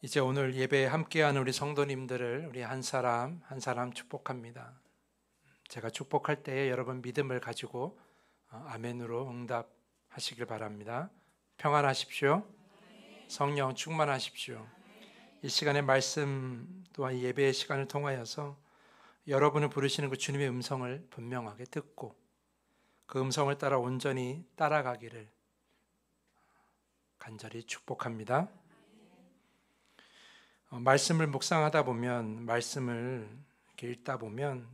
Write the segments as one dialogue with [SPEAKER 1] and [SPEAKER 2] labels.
[SPEAKER 1] 이제 오늘 예배에 함께하는 우리 성도님들을 우리 한 사람 한 사람 축복합니다. 제가 축복할 때에 여러분 믿음을 가지고 아멘으로 응답하시길 바랍니다. 평안하십시오. 성령 충만하십시오. 이 시간의 말씀 또한 예배의 시간을 통하여서 여러분을 부르시는 그 주님의 음성을 분명하게 듣고 그 음성을 따라 온전히 따라가기를 간절히 축복합니다. 말씀을 묵상하다 보면, 말씀을 이렇게 읽다 보면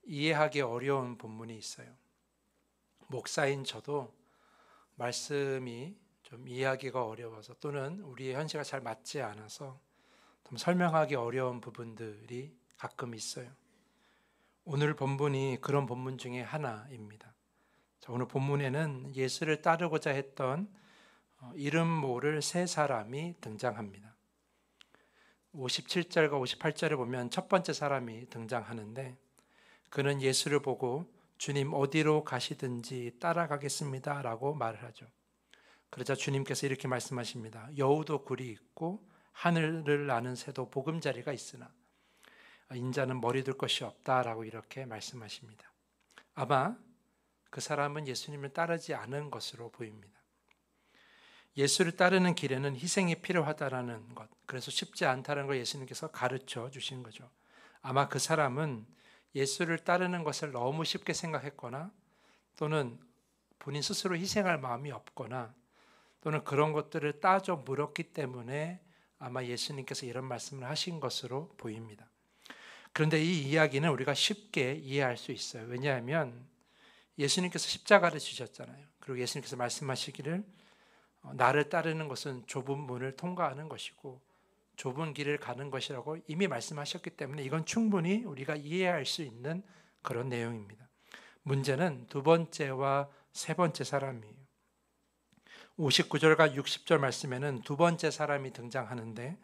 [SPEAKER 1] 이해하기 어려운 본문이 있어요. 목사인 저도 말씀이 좀 이해하기가 어려워서 또는 우리의 현실과 잘 맞지 않아서 좀 설명하기 어려운 부분들이 가끔 있어요. 오늘 본문이 그런 본문 중에 하나입니다. 오늘 본문에는 예수를 따르고자 했던 이름 모를 세 사람이 등장합니다. 57절과 58절에 보면 첫 번째 사람이 등장하는데 그는 예수를 보고 주님 어디로 가시든지 따라가겠습니다 라고 말을 하죠. 그러자 주님께서 이렇게 말씀하십니다. 여우도 굴이 있고 하늘을 나는 새도 보금자리가 있으나 인자는 머리 둘 것이 없다라고 이렇게 말씀하십니다. 아마 그 사람은 예수님을 따르지 않은 것으로 보입니다. 예수를 따르는 길에는 희생이 필요하다라는 것, 그래서 쉽지 않다는 걸 예수님께서 가르쳐 주신 거죠. 아마 그 사람은 예수를 따르는 것을 너무 쉽게 생각했거나 또는 본인 스스로 희생할 마음이 없거나 또는 그런 것들을 따져 물었기 때문에 아마 예수님께서 이런 말씀을 하신 것으로 보입니다. 그런데 이 이야기는 우리가 쉽게 이해할 수 있어요. 왜냐하면 예수님께서 십자가를 지셨잖아요. 그리고 예수님께서 말씀하시기를 나를 따르는 것은 좁은 문을 통과하는 것이고 좁은 길을 가는 것이라고 이미 말씀하셨기 때문에 이건 충분히 우리가 이해할 수 있는 그런 내용입니다. 문제는 두 번째와 세 번째 사람이에요. 59절과 60절 말씀에는 두 번째 사람이 등장하는데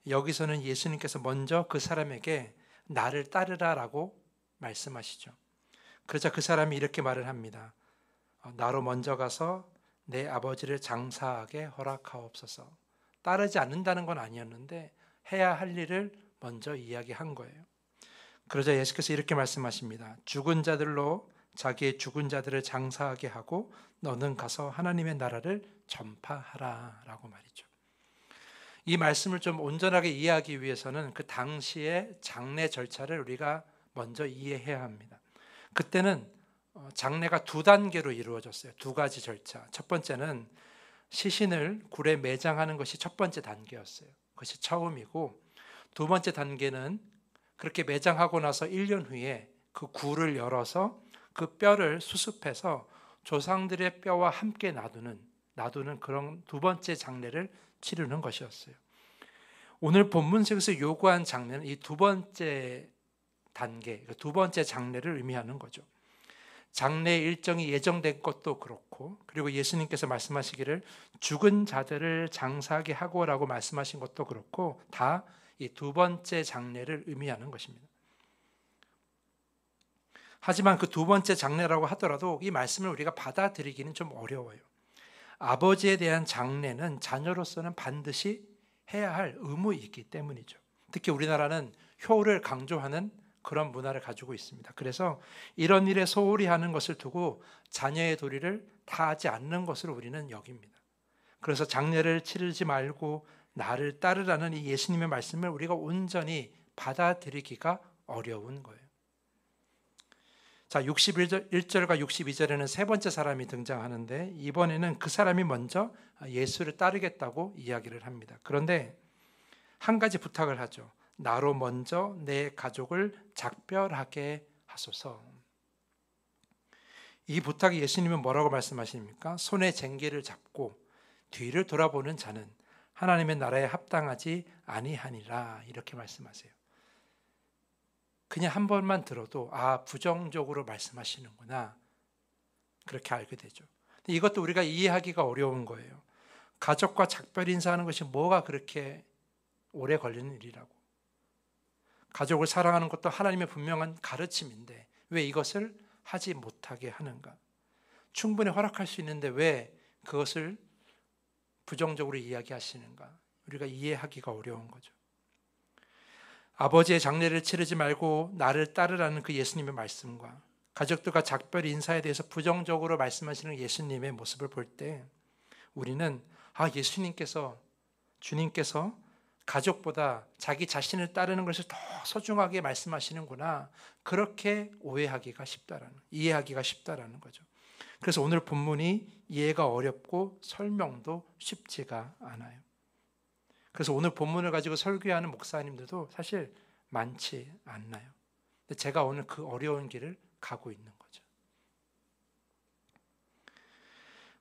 [SPEAKER 1] 여기서는 예수님께서 먼저 그 사람에게 나를 따르라라고 말씀하시죠. 그러자 그 사람이 이렇게 말을 합니다. 나로 먼저 가서 내 아버지를 장사하게 허락하옵소서. 따르지 않는다는 건 아니었는데 해야 할 일을 먼저 이야기한 거예요. 그러자 예수께서 이렇게 말씀하십니다. 죽은 자들로 자기의 죽은 자들을 장사하게 하고 너는 가서 하나님의 나라를 전파하라 라고 말이죠. 이 말씀을 좀 온전하게 이해하기 위해서는 그 당시의 장례 절차를 우리가 먼저 이해해야 합니다. 그때는 장례가 두 단계로 이루어졌어요. 두 가지 절차. 첫 번째는 시신을 굴에 매장하는 것이 첫 번째 단계였어요. 그것이 처음이고 두 번째 단계는 그렇게 매장하고 나서 1년 후에 그 굴을 열어서 그 뼈를 수습해서 조상들의 뼈와 함께 놔두는 그런 두 번째 장례를 치르는 것이었어요. 오늘 본문 속에서 요구한 장례는 이 두 번째 단계, 두 번째 장례를 의미하는 거죠. 장례 일정이 예정된 것도 그렇고 그리고 예수님께서 말씀하시기를 죽은 자들을 장사하게 하고라고 말씀하신 것도 그렇고 다 이 두 번째 장례를 의미하는 것입니다. 하지만 그 두 번째 장례라고 하더라도 이 말씀을 우리가 받아들이기는 좀 어려워요. 아버지에 대한 장례는 자녀로서는 반드시 해야 할 의무이기 때문이죠. 특히 우리나라는 효를 강조하는 그런 문화를 가지고 있습니다. 그래서 이런 일에 소홀히 하는 것을 두고 자녀의 도리를 다하지 않는 것으로 우리는 여깁니다. 그래서 장례를 치르지 말고 나를 따르라는 이 예수님의 말씀을 우리가 온전히 받아들이기가 어려운 거예요. 자, 61절과 62절에는 세 번째 사람이 등장하는데 이번에는 그 사람이 먼저 예수를 따르겠다고 이야기를 합니다. 그런데 한 가지 부탁을 하죠. 나로 먼저 내 가족을 작별하게 하소서. 이 부탁이 예수님은 뭐라고 말씀하십니까? 손에 쟁기를 잡고 뒤를 돌아보는 자는 하나님의 나라에 합당하지 아니하니라 이렇게 말씀하세요. 그냥 한 번만 들어도 부정적으로 말씀하시는구나 그렇게 알게 되죠. 이것도 우리가 이해하기가 어려운 거예요. 가족과 작별 인사하는 것이 뭐가 그렇게 오래 걸리는 일이라고. 가족을 사랑하는 것도 하나님의 분명한 가르침인데 왜 이것을 하지 못하게 하는가? 충분히 허락할 수 있는데 왜 그것을 부정적으로 이야기하시는가? 우리가 이해하기가 어려운 거죠. 아버지의 장례를 치르지 말고 나를 따르라는 그 예수님의 말씀과 가족들과 작별 인사에 대해서 부정적으로 말씀하시는 예수님의 모습을 볼 때 우리는 주님께서 가족보다 자기 자신을 따르는 것을 더 소중하게 말씀하시는구나, 그렇게 이해하기가 쉽다라는 거죠. 그래서 오늘 본문이 이해가 어렵고 설명도 쉽지가 않아요. 그래서 오늘 본문을 가지고 설교하는 목사님들도 사실 많지 않나요. 근데 제가 오늘 그 어려운 길을 가고 있는 거죠.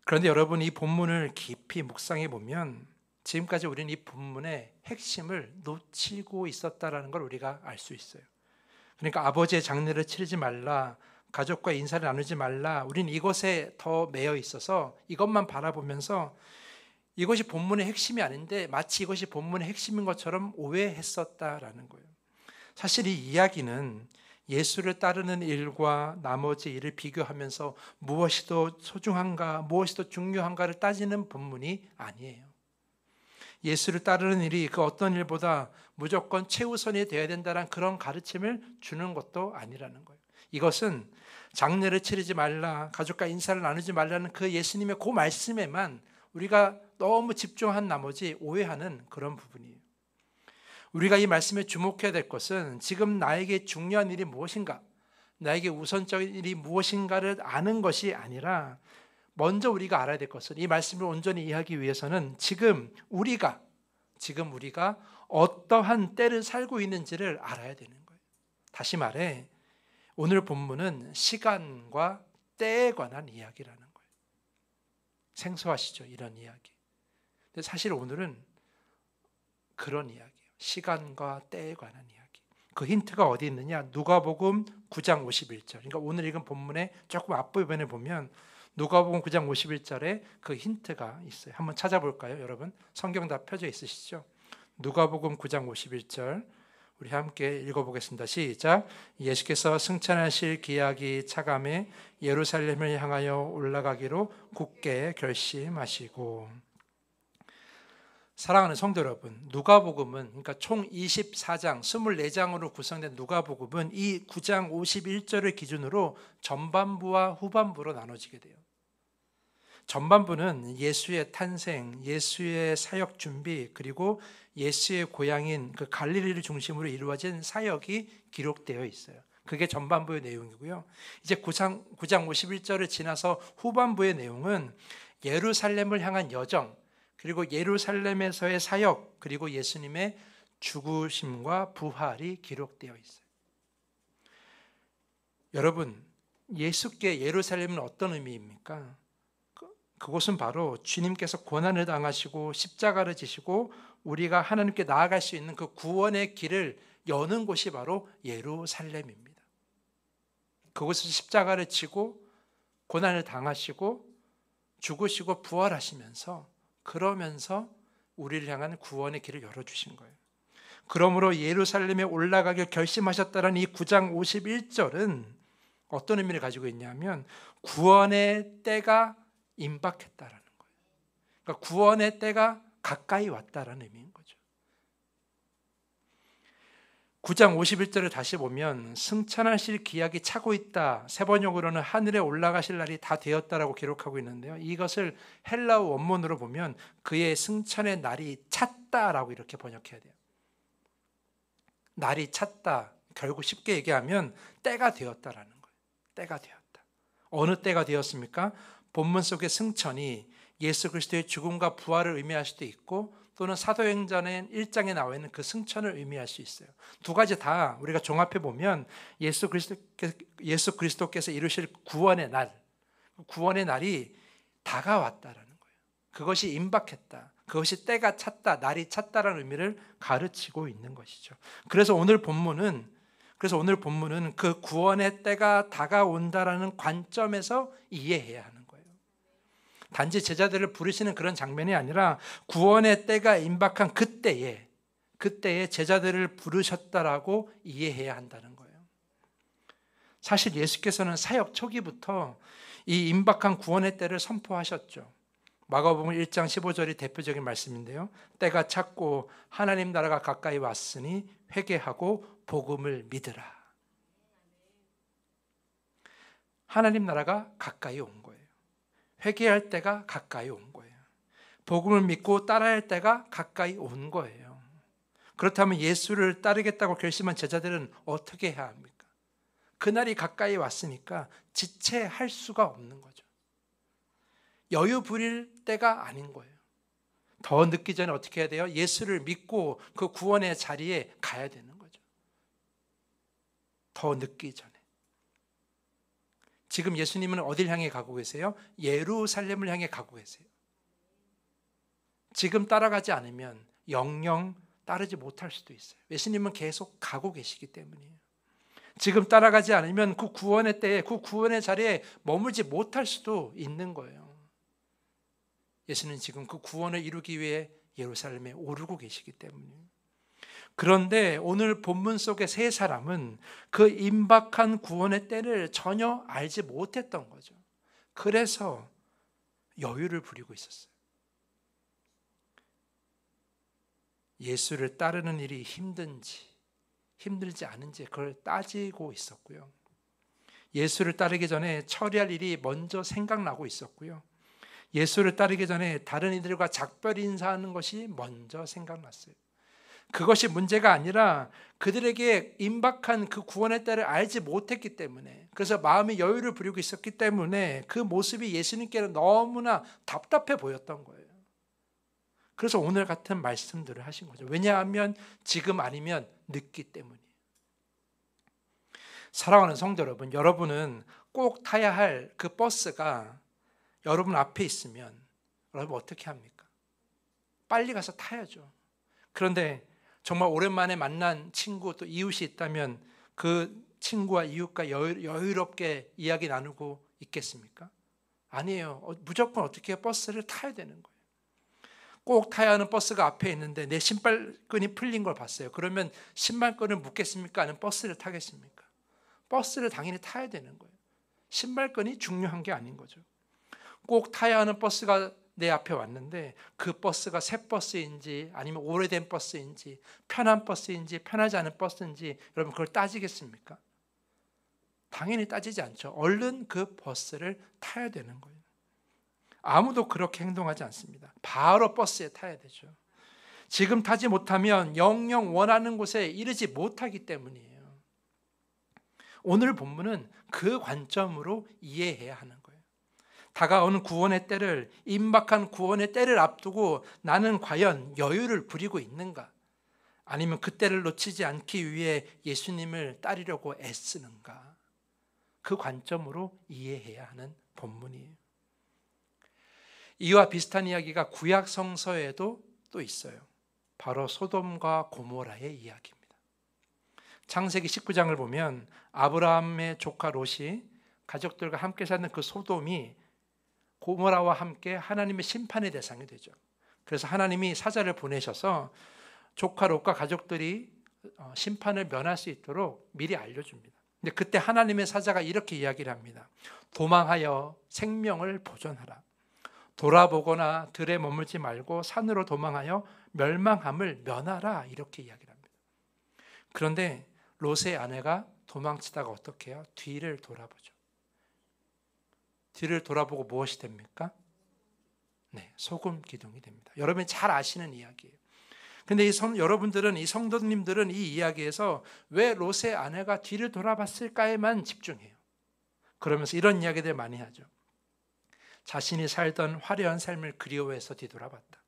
[SPEAKER 1] 그런데 여러분, 이 본문을 깊이 묵상해 보면 지금까지 우리는 이 본문의 핵심을 놓치고 있었다라는 걸 우리가 알 수 있어요. 그러니까 아버지의 장례를 치르지 말라, 가족과 인사를 나누지 말라, 우리는 이것에 더 매여 있어서 이것만 바라보면서 이것이 본문의 핵심이 아닌데 마치 이것이 본문의 핵심인 것처럼 오해했었다라는 거예요. 사실 이 이야기는 예수를 따르는 일과 나머지 일을 비교하면서 무엇이 더 소중한가, 무엇이 더 중요한가를 따지는 본문이 아니에요. 예수를 따르는 일이 그 어떤 일보다 무조건 최우선이 되어야 된다는 그런 가르침을 주는 것도 아니라는 거예요. 이것은 장례를 치르지 말라, 가족과 인사를 나누지 말라는 그 예수님의 그 말씀에만 우리가 너무 집중한 나머지 오해하는 그런 부분이에요. 우리가 이 말씀에 주목해야 될 것은 지금 나에게 중요한 일이 무엇인가, 나에게 우선적인 일이 무엇인가를 아는 것이 아니라 먼저 우리가 알아야 될 것은, 이 말씀을 온전히 이해하기 위해서는 지금 우리가 어떠한 때를 살고 있는지를 알아야 되는 거예요. 다시 말해 오늘 본문은 시간과 때에 관한 이야기라는 거예요. 생소하시죠? 이런 이야기. 근데 사실 오늘은 그런 이야기예요. 시간과 때에 관한 이야기. 그 힌트가 어디 있느냐? 누가복음 9장 51절. 그러니까 오늘 읽은 본문의 조금 앞부분에 보면 누가복음 9장 51절에 그 힌트가 있어요. 한번 찾아볼까요, 여러분? 성경 다 펴져 있으시죠? 누가복음 9장 51절 우리 함께 읽어보겠습니다. 시작. 예수께서 승천하실 기약이 차감해 예루살렘을 향하여 올라가기로 굳게 결심하시고. 사랑하는 성도 여러분, 누가복음은 그러니까 총 24장, 24장으로 구성된 누가복음은 이 9장 51절을 기준으로 전반부와 후반부로 나눠지게 돼요. 전반부는 예수의 탄생, 예수의 사역 준비, 그리고 예수의 고향인 그 갈릴리를 중심으로 이루어진 사역이 기록되어 있어요. 그게 전반부의 내용이고요. 이제 9장 51절을 지나서 후반부의 내용은 예루살렘을 향한 여정, 그리고 예루살렘에서의 사역, 그리고 예수님의 죽으심과 부활이 기록되어 있어요. 여러분, 예수께 예루살렘은 어떤 의미입니까? 그곳은 바로 주님께서 고난을 당하시고 십자가를 지시고 우리가 하나님께 나아갈 수 있는 그 구원의 길을 여는 곳이 바로 예루살렘입니다. 그곳에서 십자가를 지고 고난을 당하시고 죽으시고 부활하시면서, 그러면서 우리를 향한 구원의 길을 열어주신 거예요. 그러므로 예루살렘에 올라가길 결심하셨다는 이 9장 51절은 어떤 의미를 가지고 있냐면 구원의 때가 임박했다라는 거예요. 그러니까 구원의 때가 가까이 왔다라는 의미인 거죠. 9장 51절을 다시 보면 승천하실 기약이 차고 있다, 세 번역으로는 하늘에 올라가실 날이 다 되었다라고 기록하고 있는데요. 이것을 헬라어 원문으로 보면 그의 승천의 날이 찼다라고 이렇게 번역해야 돼요. 날이 찼다, 결국 쉽게 얘기하면 때가 되었다라는 거예요. 때가 되었다. 어느 때가 되었습니까? 본문 속의 승천이 예수 그리스도의 죽음과 부활을 의미할 수도 있고, 또는 사도행전의 1장에 나와 있는 그 승천을 의미할 수 있어요. 두 가지 다 우리가 종합해 보면 예수 그리스도께서 이루실 구원의 날이 다가왔다라는 거예요. 그것이 임박했다, 그것이 때가 찼다, 날이 찼다라는 의미를 가르치고 있는 것이죠. 그래서 오늘 본문은 그 구원의 때가 다가온다라는 관점에서 이해해야 하는 거예요. 단지 제자들을 부르시는 그런 장면이 아니라 구원의 때가 임박한 그때에 제자들을 부르셨다라고 이해해야 한다는 거예요. 사실 예수께서는 사역 초기부터 이 임박한 구원의 때를 선포하셨죠. 마가복음 1장 15절이 대표적인 말씀인데요. 때가 찼고 하나님 나라가 가까이 왔으니 회개하고 복음을 믿으라. 하나님 나라가 가까이 온 거예요. 회개할 때가 가까이 온 거예요. 복음을 믿고 따라할 때가 가까이 온 거예요. 그렇다면 예수를 따르겠다고 결심한 제자들은 어떻게 해야 합니까? 그날이 가까이 왔으니까 지체할 수가 없는 거죠. 여유 부릴 때가 아닌 거예요. 더 늦기 전에 어떻게 해야 돼요? 예수를 믿고 그 구원의 자리에 가야 되는 거죠. 더 늦기 전에. 지금 예수님은 어딜 향해 가고 계세요? 예루살렘을 향해 가고 계세요. 지금 따라가지 않으면 영영 따르지 못할 수도 있어요. 예수님은 계속 가고 계시기 때문이에요. 지금 따라가지 않으면 그 구원의 때에, 그 구원의 자리에 머물지 못할 수도 있는 거예요. 예수는 지금 그 구원을 이루기 위해 예루살렘에 오르고 계시기 때문이에요. 그런데 오늘 본문 속의 세 사람은 그 임박한 구원의 때를 전혀 알지 못했던 거죠. 그래서 여유를 부리고 있었어요. 예수를 따르는 일이 힘들지 않은지 그걸 따지고 있었고요. 예수를 따르기 전에 처리할 일이 먼저 생각나고 있었고요. 예수를 따르기 전에 다른 이들과 작별 인사하는 것이 먼저 생각났어요. 그것이 문제가 아니라 그들에게 임박한 그 구원의 때를 알지 못했기 때문에, 그래서 마음의 여유를 부리고 있었기 때문에 그 모습이 예수님께는 너무나 답답해 보였던 거예요. 그래서 오늘 같은 말씀들을 하신 거죠. 왜냐하면 지금 아니면 늦기 때문이에요. 사랑하는 성도 여러분, 여러분은 꼭 타야 할 그 버스가 여러분 앞에 있으면 여러분 어떻게 합니까? 빨리 가서 타야죠. 그런데 정말 오랜만에 만난 친구 또 이웃이 있다면 그 친구와 이웃과 여유롭게 이야기 나누고 있겠습니까? 아니에요. 무조건 어떻게 해요? 버스를 타야 되는 거예요. 꼭 타야 하는 버스가 앞에 있는데 내 신발끈이 풀린 걸 봤어요. 그러면 신발끈을 묶겠습니까? 아니면 버스를 타겠습니까? 버스를 당연히 타야 되는 거예요. 신발끈이 중요한 게 아닌 거죠. 꼭 타야 하는 버스가 내 앞에 왔는데 그 버스가 새 버스인지 아니면 오래된 버스인지 편한 버스인지 편하지 않은 버스인지 여러분 그걸 따지겠습니까? 당연히 따지지 않죠. 얼른 그 버스를 타야 되는 거예요. 아무도 그렇게 행동하지 않습니다. 바로 버스에 타야 되죠. 지금 타지 못하면 영영 원하는 곳에 이르지 못하기 때문이에요. 오늘 본문은 그 관점으로 이해해야 하는 거예요. 다가오는 구원의 때를, 임박한 구원의 때를 앞두고 나는 과연 여유를 부리고 있는가? 아니면 그 때를 놓치지 않기 위해 예수님을 따르려고 애쓰는가? 그 관점으로 이해해야 하는 본문이에요. 이와 비슷한 이야기가 구약 성서에도 또 있어요. 바로 소돔과 고모라의 이야기입니다. 창세기 19장을 보면 아브라함의 조카 롯이 가족들과 함께 사는 그 소돔이 고모라와 함께 하나님의 심판의 대상이 되죠. 그래서 하나님이 사자를 보내셔서 조카 롯과 가족들이 심판을 면할 수 있도록 미리 알려줍니다. 근데 그때 하나님의 사자가 이렇게 이야기를 합니다. 도망하여 생명을 보존하라. 돌아보거나 들에 머물지 말고 산으로 도망하여 멸망함을 면하라. 이렇게 이야기를 합니다. 그런데 롯의 아내가 도망치다가 어떻게 해요? 뒤를 돌아보죠. 뒤를 돌아보고 무엇이 됩니까? 네, 소금 기둥이 됩니다. 여러분이 잘 아시는 이야기예요. 근데 여러분들은, 이 성도님들은 이 이야기에서 왜 롯의 아내가 뒤를 돌아봤을까에만 집중해요. 그러면서 이런 이야기들 많이 하죠. 자신이 살던 화려한 삶을 그리워해서 뒤돌아봤다.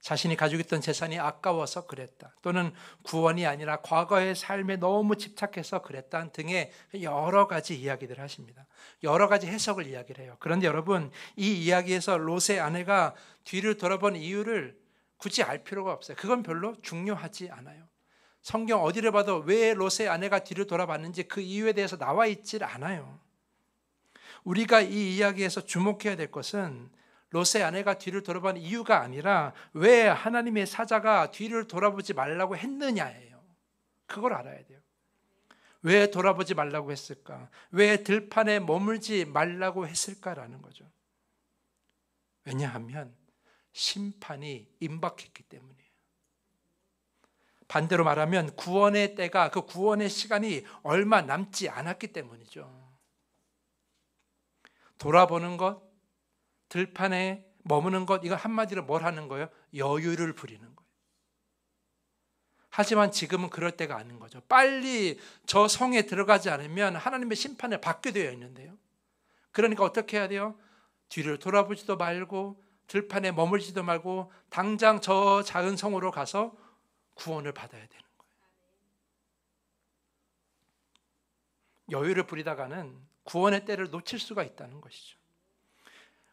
[SPEAKER 1] 자신이 가지고 있던 재산이 아까워서 그랬다. 또는 구원이 아니라 과거의 삶에 너무 집착해서 그랬다 등의 여러 가지 이야기들을 하십니다. 여러 가지 해석을 이야기를 해요. 그런데 여러분, 이 이야기에서 롯의 아내가 뒤를 돌아본 이유를 굳이 알 필요가 없어요. 그건 별로 중요하지 않아요. 성경 어디를 봐도 왜 롯의 아내가 뒤를 돌아봤는지 그 이유에 대해서 나와 있질 않아요. 우리가 이 이야기에서 주목해야 될 것은 롯의 아내가 뒤를 돌아본 이유가 아니라 왜 하나님의 사자가 뒤를 돌아보지 말라고 했느냐예요. 그걸 알아야 돼요. 왜 돌아보지 말라고 했을까? 왜 들판에 머물지 말라고 했을까라는 거죠. 왜냐하면 심판이 임박했기 때문이에요. 반대로 말하면 구원의 때가, 그 구원의 시간이 얼마 남지 않았기 때문이죠. 돌아보는 것, 들판에 머무는 것, 이거 한마디로 뭘 하는 거예요? 여유를 부리는 거예요. 하지만 지금은 그럴 때가 아닌 거죠. 빨리 저 성에 들어가지 않으면 하나님의 심판을 받게 되어 있는데요. 그러니까 어떻게 해야 돼요? 뒤를 돌아보지도 말고 들판에 머물지도 말고 당장 저 작은 성으로 가서 구원을 받아야 되는 거예요. 여유를 부리다가는 구원의 때를 놓칠 수가 있다는 것이죠.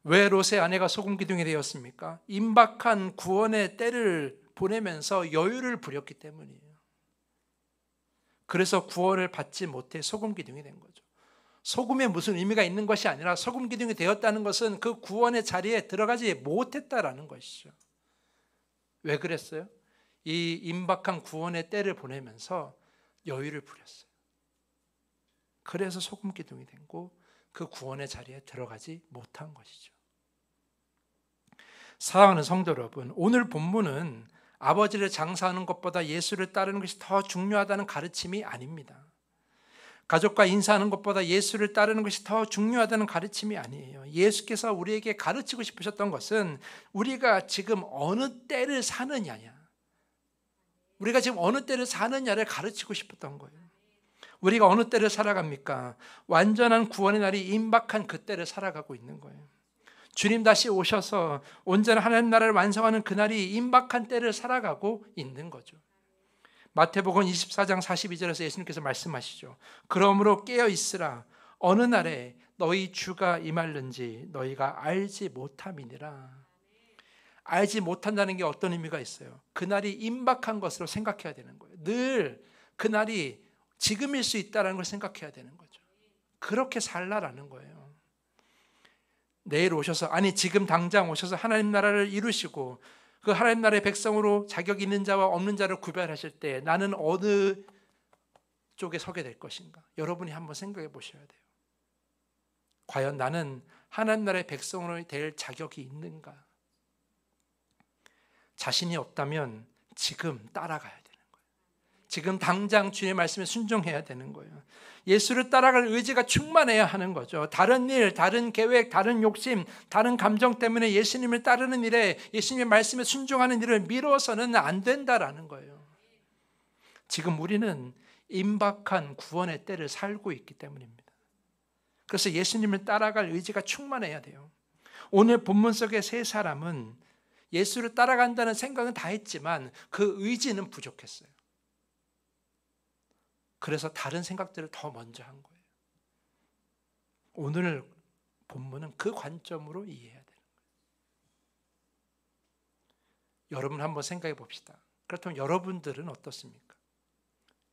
[SPEAKER 1] 왜 롯의 아내가 소금 기둥이 되었습니까? 임박한 구원의 때를 보내면서 여유를 부렸기 때문이에요. 그래서 구원을 받지 못해 소금 기둥이 된 거죠. 소금에 무슨 의미가 있는 것이 아니라 소금 기둥이 되었다는 것은 그 구원의 자리에 들어가지 못했다라는 것이죠. 왜 그랬어요? 이 임박한 구원의 때를 보내면서 여유를 부렸어요. 그래서 소금 기둥이 되고 그 구원의 자리에 들어가지 못한 것이죠. 사랑하는 성도 여러분, 오늘 본문은 아버지를 장사하는 것보다 예수를 따르는 것이 더 중요하다는 가르침이 아닙니다. 가족과 인사하는 것보다 예수를 따르는 것이 더 중요하다는 가르침이 아니에요. 예수께서 우리에게 가르치고 싶으셨던 것은 우리가 지금 어느 때를 사느냐냐, 우리가 지금 어느 때를 사느냐를 가르치고 싶었던 거예요. 우리가 어느 때를 살아갑니까? 완전한 구원의 날이 임박한 그 때를 살아가고 있는 거예요. 주님 다시 오셔서 온전한 하나님 나라를 완성하는 그날이 임박한 때를 살아가고 있는 거죠. 마태복음 24장 42절에서 예수님께서 말씀하시죠. 그러므로 깨어 있으라. 어느 날에 너희 주가 임할는지 너희가 알지 못함이니라. 알지 못한다는 게 어떤 의미가 있어요? 그날이 임박한 것으로 생각해야 되는 거예요. 늘 그날이 지금일 수 있다는 걸 생각해야 되는 거죠. 그렇게 살라라는 거예요. 내일 오셔서, 아니 지금 당장 오셔서 하나님 나라를 이루시고 그 하나님 나라의 백성으로 자격 있는 자와 없는 자를 구별하실 때 나는 어느 쪽에 서게 될 것인가? 여러분이 한번 생각해 보셔야 돼요. 과연 나는 하나님 나라의 백성으로 될 자격이 있는가? 자신이 없다면 지금 따라가야 되는 거예요. 지금 당장 주님의 말씀에 순종해야 되는 거예요. 예수를 따라갈 의지가 충만해야 하는 거죠. 다른 일, 다른 계획, 다른 욕심, 다른 감정 때문에 예수님을 따르는 일에, 예수님의 말씀에 순종하는 일을 미뤄서는 안 된다라는 거예요. 지금 우리는 임박한 구원의 때를 살고 있기 때문입니다. 그래서 예수님을 따라갈 의지가 충만해야 돼요. 오늘 본문 속의 세 사람은 예수를 따라간다는 생각은 다 했지만 그 의지는 부족했어요. 그래서 다른 생각들을 더 먼저 한 거예요. 오늘 본문은 그 관점으로 이해해야 되는 거예요. 여러분 한번 생각해 봅시다. 그렇다면 여러분들은 어떻습니까?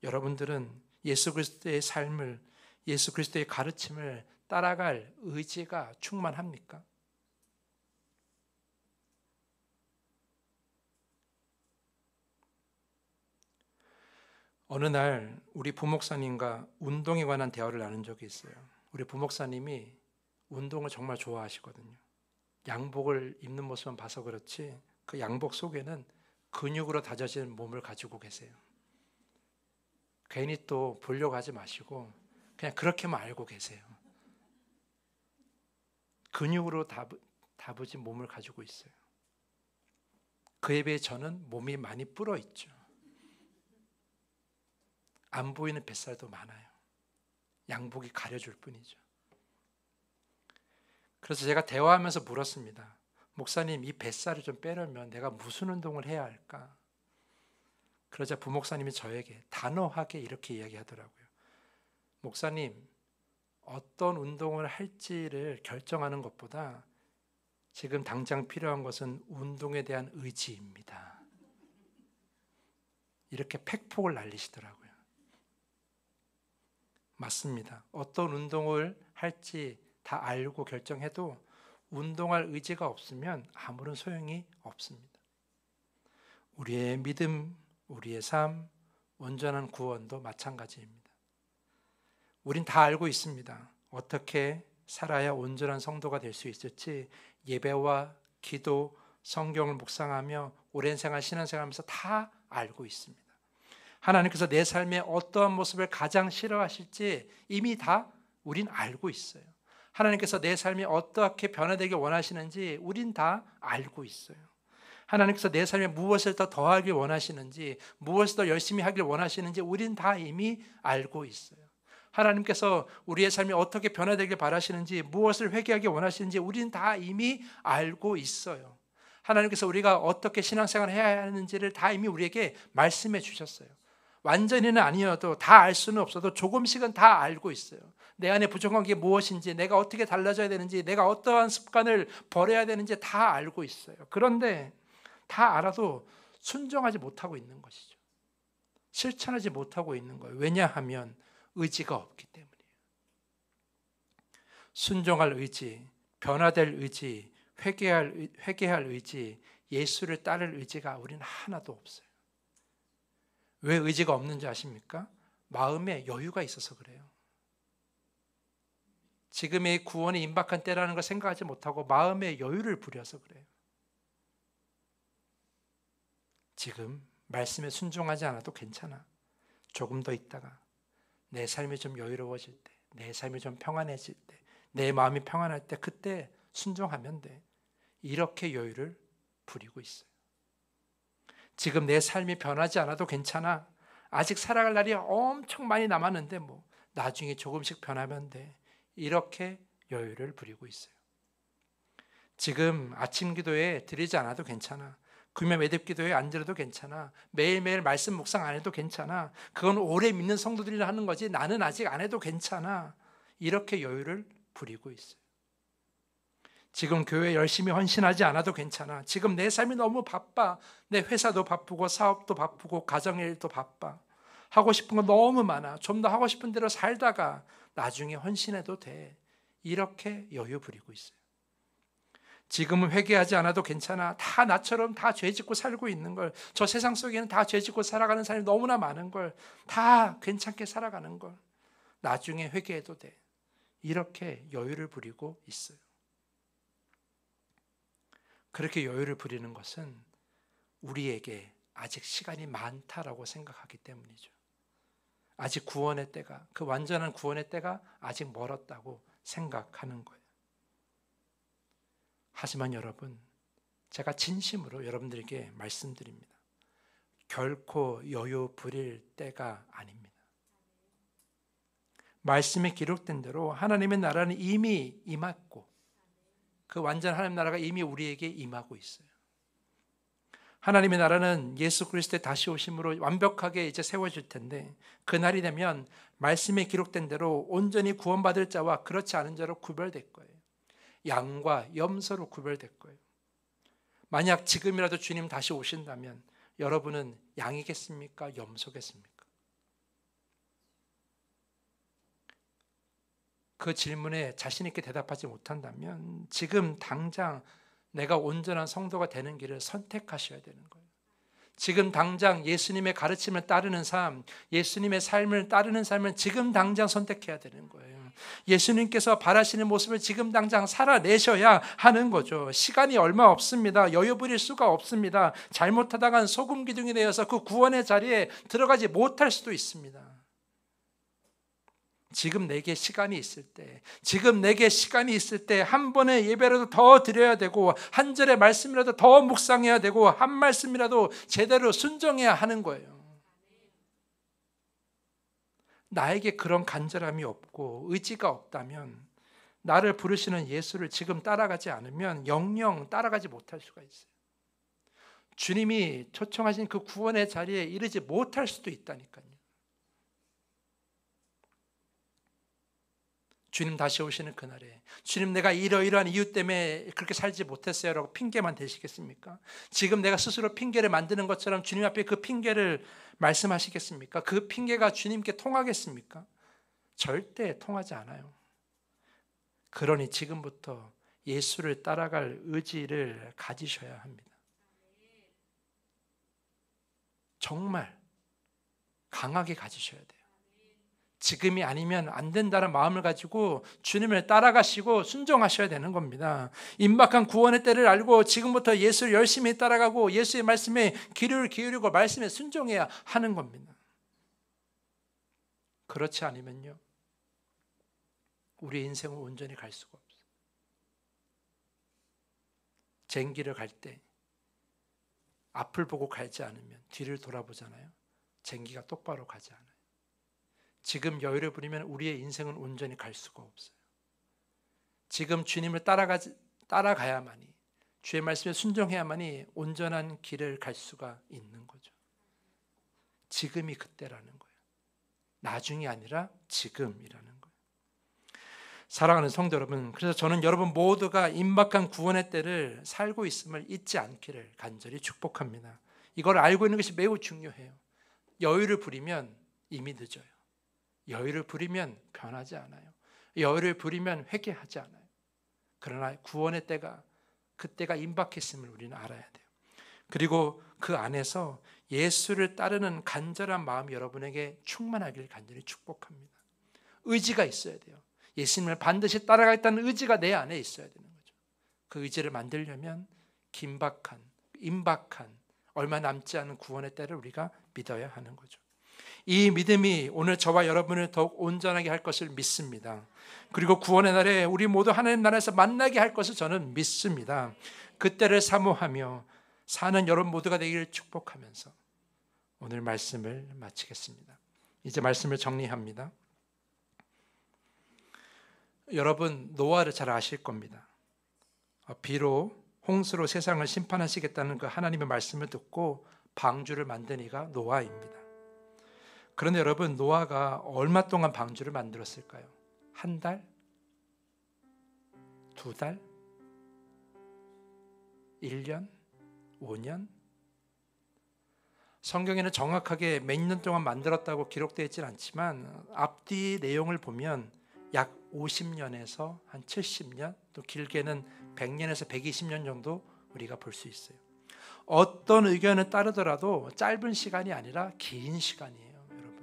[SPEAKER 1] 여러분들은 예수 그리스도의 삶을, 예수 그리스도의 가르침을 따라갈 의지가 충만합니까? 어느 날 우리 부목사님과 운동에 관한 대화를 나눈 적이 있어요. 우리 부목사님이 운동을 정말 좋아하시거든요. 양복을 입는 모습만 봐서 그렇지 그 양복 속에는 근육으로 다져진 몸을 가지고 계세요. 괜히 또 보려고 하지 마시고 그냥 그렇게만 알고 계세요. 근육으로 다부진 몸을 가지고 있어요. 그에 비해 저는 몸이 많이 불어 있죠. 안 보이는 뱃살도 많아요. 양복이 가려줄 뿐이죠. 그래서 제가 대화하면서 물었습니다. 목사님, 이 뱃살을 좀 빼려면 내가 무슨 운동을 해야 할까? 그러자 부목사님이 저에게 단호하게 이렇게 이야기하더라고요. 목사님, 어떤 운동을 할지를 결정하는 것보다 지금 당장 필요한 것은 운동에 대한 의지입니다. 이렇게 팩폭을 날리시더라고요. 맞습니다. 어떤 운동을 할지 다 알고 결정해도 운동할 의지가 없으면 아무런 소용이 없습니다. 우리의 믿음, 우리의 삶, 온전한 구원도 마찬가지입니다. 우린 다 알고 있습니다. 어떻게 살아야 온전한 성도가 될 수 있을지 예배와 기도, 성경을 묵상하며 오랜 생활 신앙생활하면서 다 알고 있습니다. 하나님께서 내 삶의 어떠한 모습을 가장 싫어하실지 이미 다 우린 알고 있어요. 하나님께서 내 삶이 어떻게 변화되길 원하시는지 우린 다 알고 있어요. 하나님께서 내 삶에 무엇을 더 더하길 원하시는지, 무엇을 더 열심히 하길 원하시는지 우린 다 이미 알고 있어요. 하나님께서 우리의 삶이 어떻게 변화되길 바라시는지, 무엇을 회개하길 원하시는지 우린 다 이미 알고 있어요. 하나님께서 우리가 어떻게 신앙생활을 해야 하는지를 다 이미 우리에게 말씀해 주셨어요. 완전히는 아니어도, 다 알 수는 없어도 조금씩은 다 알고 있어요. 내 안에 부족한 게 무엇인지, 내가 어떻게 달라져야 되는지, 내가 어떠한 습관을 버려야 되는지 다 알고 있어요. 그런데 다 알아도 순종하지 못하고 있는 것이죠. 실천하지 못하고 있는 거예요. 왜냐하면 의지가 없기 때문이에요. 순종할 의지, 변화될 의지, 회개할 의지, 예수를 따를 의지가 우리는 하나도 없어요. 왜 의지가 없는지 아십니까? 마음에 여유가 있어서 그래요. 지금의 구원이 임박한 때라는 걸 생각하지 못하고 마음의 여유를 부려서 그래요. 지금 말씀에 순종하지 않아도 괜찮아. 조금 더 있다가 내 삶이 좀 여유로워질 때, 내 삶이 좀 평안해질 때, 내 마음이 평안할 때 그때 순종하면 돼. 이렇게 여유를 부리고 있어요. 지금 내 삶이 변하지 않아도 괜찮아. 아직 살아갈 날이 엄청 많이 남았는데 나중에 조금씩 변하면 돼. 이렇게 여유를 부리고 있어요. 지금 아침 기도에 드리지 않아도 괜찮아. 금요 매듭 기도에 안 드려도 괜찮아. 매일매일 말씀 묵상 안 해도 괜찮아. 그건 오래 믿는 성도들이 하는 거지 나는 아직 안 해도 괜찮아. 이렇게 여유를 부리고 있어요. 지금 교회 열심히 헌신하지 않아도 괜찮아. 지금 내 삶이 너무 바빠. 내 회사도 바쁘고 사업도 바쁘고 가정의 일도 바빠. 하고 싶은 거 너무 많아. 좀 더 하고 싶은 대로 살다가 나중에 헌신해도 돼. 이렇게 여유 부리고 있어요. 지금은 회개하지 않아도 괜찮아. 다 나처럼 다 죄짓고 살고 있는 걸, 저 세상 속에는 다 죄짓고 살아가는 사람이 너무나 많은 걸, 다 괜찮게 살아가는 걸 나중에 회개해도 돼. 이렇게 여유를 부리고 있어요. 그렇게 여유를 부리는 것은 우리에게 아직 시간이 많다라고 생각하기 때문이죠. 아직 구원의 때가, 그 완전한 구원의 때가 아직 멀었다고 생각하는 거예요. 하지만 여러분, 제가 진심으로 여러분들에게 말씀드립니다. 결코 여유 부릴 때가 아닙니다. 말씀에 기록된 대로 하나님의 나라는 이미 임했고 그 완전 하나님 나라가 이미 우리에게 임하고 있어요. 하나님의 나라는 예수 그리스도의 다시 오심으로 완벽하게 이제 세워질 텐데 그날이 되면 말씀에 기록된 대로 온전히 구원받을 자와 그렇지 않은 자로 구별될 거예요. 양과 염소로 구별될 거예요. 만약 지금이라도 주님 다시 오신다면 여러분은 양이겠습니까? 염소겠습니까? 그 질문에 자신 있게 대답하지 못한다면 지금 당장 내가 온전한 성도가 되는 길을 선택하셔야 되는 거예요. 지금 당장 예수님의 가르침을 따르는 삶, 예수님의 삶을 따르는 삶을 지금 당장 선택해야 되는 거예요. 예수님께서 바라시는 모습을 지금 당장 살아내셔야 하는 거죠. 시간이 얼마 없습니다. 여유 부릴 수가 없습니다. 잘못하다간 소금 기둥이 되어서 그 구원의 자리에 들어가지 못할 수도 있습니다. 지금 내게 시간이 있을 때, 지금 내게 시간이 있을 때 한 번의 예배라도 더 드려야 되고 한 절의 말씀이라도 더 묵상해야 되고 한 말씀이라도 제대로 순종해야 하는 거예요. 나에게 그런 간절함이 없고 의지가 없다면 나를 부르시는 예수를 지금 따라가지 않으면 영영 따라가지 못할 수가 있어요. 주님이 초청하신 그 구원의 자리에 이르지 못할 수도 있다니까요. 주님 다시 오시는 그날에 주님 내가 이러이러한 이유 때문에 그렇게 살지 못했어요 라고 핑계만 대시겠습니까? 지금 내가 스스로 핑계를 만드는 것처럼 주님 앞에 그 핑계를 말씀하시겠습니까? 그 핑계가 주님께 통하겠습니까? 절대 통하지 않아요. 그러니 지금부터 예수를 따라갈 의지를 가지셔야 합니다. 정말 강하게 가지셔야 돼요. 지금이 아니면 안 된다는 마음을 가지고 주님을 따라가시고 순종하셔야 되는 겁니다. 임박한 구원의 때를 알고 지금부터 예수를 열심히 따라가고 예수의 말씀에 귀를 기울이고 말씀에 순종해야 하는 겁니다. 그렇지 않으면요, 우리 인생은 온전히 갈 수가 없어요. 쟁기를 갈 때 앞을 보고 가지 않으면 뒤를 돌아보잖아요. 쟁기가 똑바로 가지 않아요. 지금 여유를 부리면 우리의 인생은 온전히 갈 수가 없어요. 지금 주님을 따라가야만이, 주의 말씀에 순종해야만이 온전한 길을 갈 수가 있는 거죠. 지금이 그때라는 거예요. 나중이 아니라 지금이라는 거예요. 사랑하는 성도 여러분, 그래서 저는 여러분 모두가 임박한 구원의 때를 살고 있음을 잊지 않기를 간절히 축복합니다. 이걸 알고 있는 것이 매우 중요해요. 여유를 부리면 이미 늦어요. 여유를 부리면 변하지 않아요. 여유를 부리면 회개하지 않아요. 그러나 구원의 때가, 그때가 임박했음을 우리는 알아야 돼요. 그리고 그 안에서 예수를 따르는 간절한 마음이 여러분에게 충만하기를 간절히 축복합니다. 의지가 있어야 돼요. 예수님을 반드시 따라가겠다는 의지가 내 안에 있어야 되는 거죠. 그 의지를 만들려면 긴박한, 임박한, 얼마 남지 않은 구원의 때를 우리가 믿어야 하는 거죠. 이 믿음이 오늘 저와 여러분을 더욱 온전하게 할 것을 믿습니다. 그리고 구원의 날에 우리 모두 하나님 나라에서 만나게 할 것을 저는 믿습니다. 그때를 사모하며 사는 여러분 모두가 되기를 축복하면서 오늘 말씀을 마치겠습니다. 이제 말씀을 정리합니다. 여러분 노아를 잘 아실 겁니다. 비로 홍수로 세상을 심판하시겠다는 그 하나님의 말씀을 듣고 방주를 만든 이가 노아입니다. 그런데 여러분 노아가 얼마 동안 방주를 만들었을까요? 한 달? 2달? 1년? 5년? 성경에는 정확하게 몇 년 동안 만들었다고 기록되어 있지는 않지만 앞뒤 내용을 보면 약 50년에서 한 70년, 또 길게는 100년에서 120년 정도 우리가 볼 수 있어요. 어떤 의견을 따르더라도 짧은 시간이 아니라 긴 시간이에요, 여러분.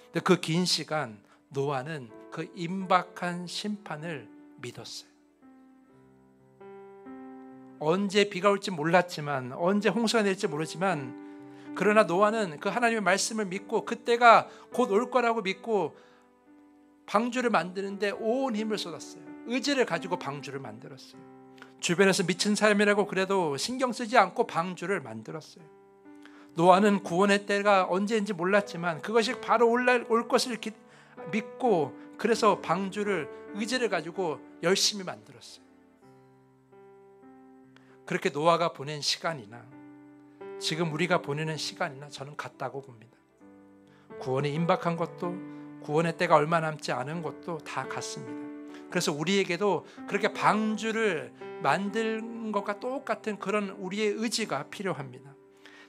[SPEAKER 1] 근데 그 긴 시간 노아는 그 임박한 심판을 믿었어요. 언제 비가 올지 몰랐지만, 언제 홍수가 낼지 모르지만, 그러나 노아는 그 하나님의 말씀을 믿고 그때가 곧 올 거라고 믿고 방주를 만드는데 온 힘을 쏟았어요. 의지를 가지고 방주를 만들었어요. 주변에서 미친 사람이라고 그래도 신경 쓰지 않고 방주를 만들었어요. 노아는 구원의 때가 언제인지 몰랐지만 그것이 바로 올 것을 믿고 그래서 방주를 의지를 가지고 열심히 만들었어요. 그렇게 노아가 보낸 시간이나 지금 우리가 보내는 시간이나 저는 같다고 봅니다. 구원이 임박한 것도 구원의 때가 얼마 남지 않은 것도 다 같습니다. 그래서 우리에게도 그렇게 방주를 만든 것과 똑같은 그런 우리의 의지가 필요합니다.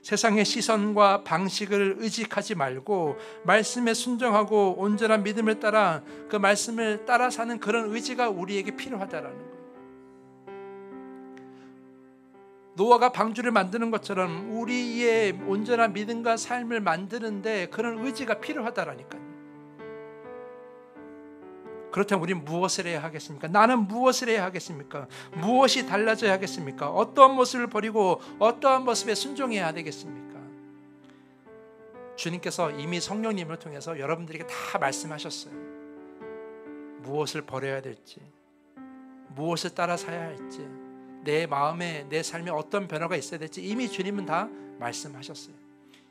[SPEAKER 1] 세상의 시선과 방식을 의식하지 말고 말씀에 순종하고 온전한 믿음을 따라 그 말씀을 따라 사는 그런 의지가 우리에게 필요하다라는 거예요. 노아가 방주를 만드는 것처럼 우리의 온전한 믿음과 삶을 만드는데 그런 의지가 필요하다라니까요. 그렇다면 우리는 무엇을 해야 하겠습니까? 나는 무엇을 해야 하겠습니까? 무엇이 달라져야 하겠습니까? 어떠한 모습을 버리고 어떠한 모습에 순종해야 되겠습니까? 주님께서 이미 성령님을 통해서 여러분들에게 다 말씀하셨어요. 무엇을 버려야 될지, 무엇을 따라 사야 할지, 내 마음에 내 삶에 어떤 변화가 있어야 될지 이미 주님은 다 말씀하셨어요.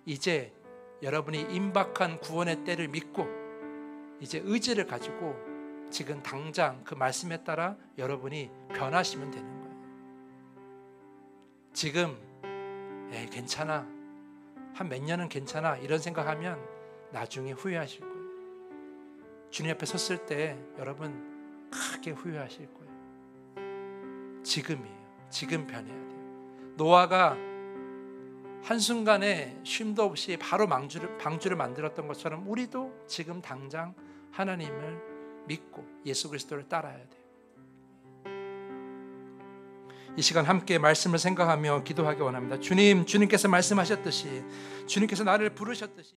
[SPEAKER 1] 이제 여러분이 임박한 구원의 때를 믿고 이제 의지를 가지고 지금 당장 그 말씀에 따라 여러분이 변하시면 되는 거예요. 지금 괜찮아, 한 몇 년은 괜찮아 이런 생각하면 나중에 후회하실 거예요. 주님 앞에 섰을 때 여러분 크게 후회하실 거예요. 지금이에요. 지금 변해야 돼요. 노아가 한순간에 쉼도 없이 바로 방주를 만들었던 것처럼 우리도 지금 당장 하나님을 믿고 예수 그리스도를 따라야 돼요. 이 시간 함께 말씀을 생각하며 기도하기 원합니다. 주님께서 말씀하셨듯이, 주님께서 나를 부르셨듯이